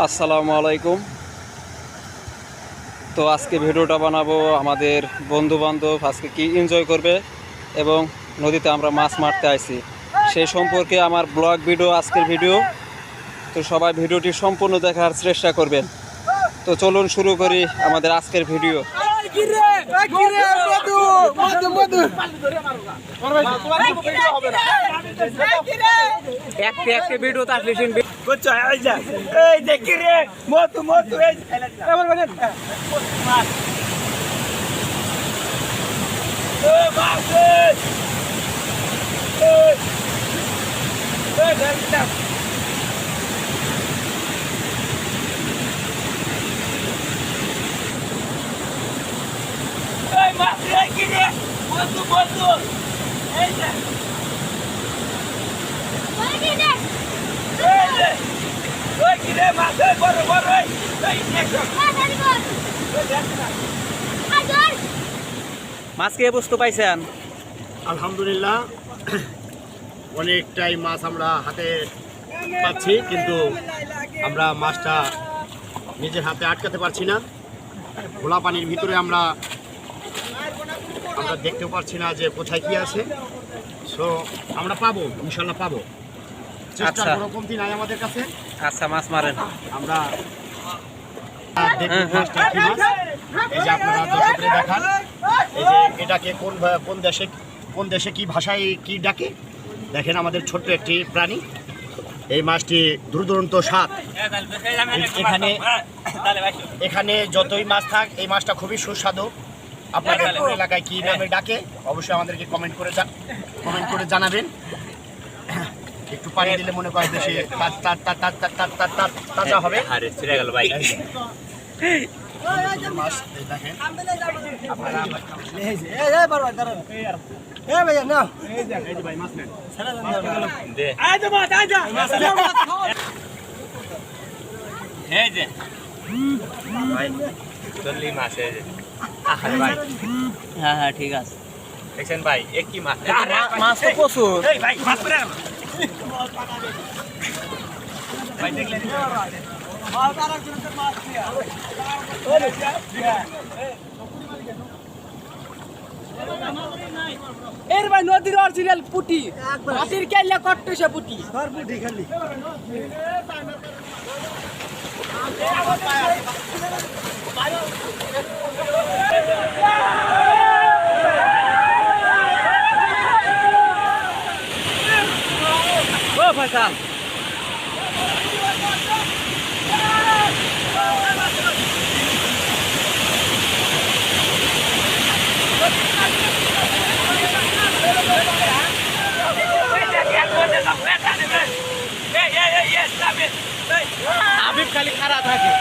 আসসালামু আলাইকুম। তো আজকে ভিডিওটা বানাবো আমাদের বন্ধু বান্ধব আজকে কি এনজয় করবে এবং নদীতে আমরা মাছ মারতে আইছি সেই সম্পর্কে আমার ব্লগ ভিডিও আজকের ভিডিও। তো সবাই ভিডিওটি সম্পূর্ণ দেখার চেষ্টা করবেন। তো চলুন শুরু করি আমাদের আজকের ভিডিও। একটা ভিডিও আসলে শুনবি মাছ কে বস্তু পাইছেন? আলহামদুলিল্লাহ অনেকটাই মাছ আমরা হাতে পাচ্ছি, কিন্তু আমরা মাছটা নিজের হাতে আটকাতে পারছি না। খোলা পানির ভিতরে আমরা দেখতেও পারছি না যে কোথায় কি আছে। সো আমরা পাবো, ইনশাল্লাহ পাবো। চেষ্টার কোনো কমতি নাই আমাদের কাছে। আচ্ছা, মাছ মারেন। আমরা দেখব মাছটা কি মাছ। এই যে আপনারা দর্শকদের দেখান, এই যে এটাকে কোন দেশে কি ভাষায় কি ডাকে দেখেন। আমাদের ছোট্ট একটি প্রাণী। এই মাছটি দুর্দান্ত স্বাদ। এখানে যতই মাছ থাক এই মাছটা খুবই সুস্বাদু। আপনাদের এলাকায় কি নামে ডাকে অবশ্যই আমাদেরকে কমেন্ট করে জানাবেন। একটু পানি দিলে মনে করে বেশি তাজা হবে। মাছ দেখেন হ্যাঁ ঠিক আছে। দেখছেন ভাই, একই মাছ মাছ তো প্রচুর। এর ভাই নদীর অরিজিনাল পুটি, মাটির কেল্লা কট্টুসে পুটি, পুটি খালি। ও ফয়সাল, আবিব খালি খারাপ থাকে।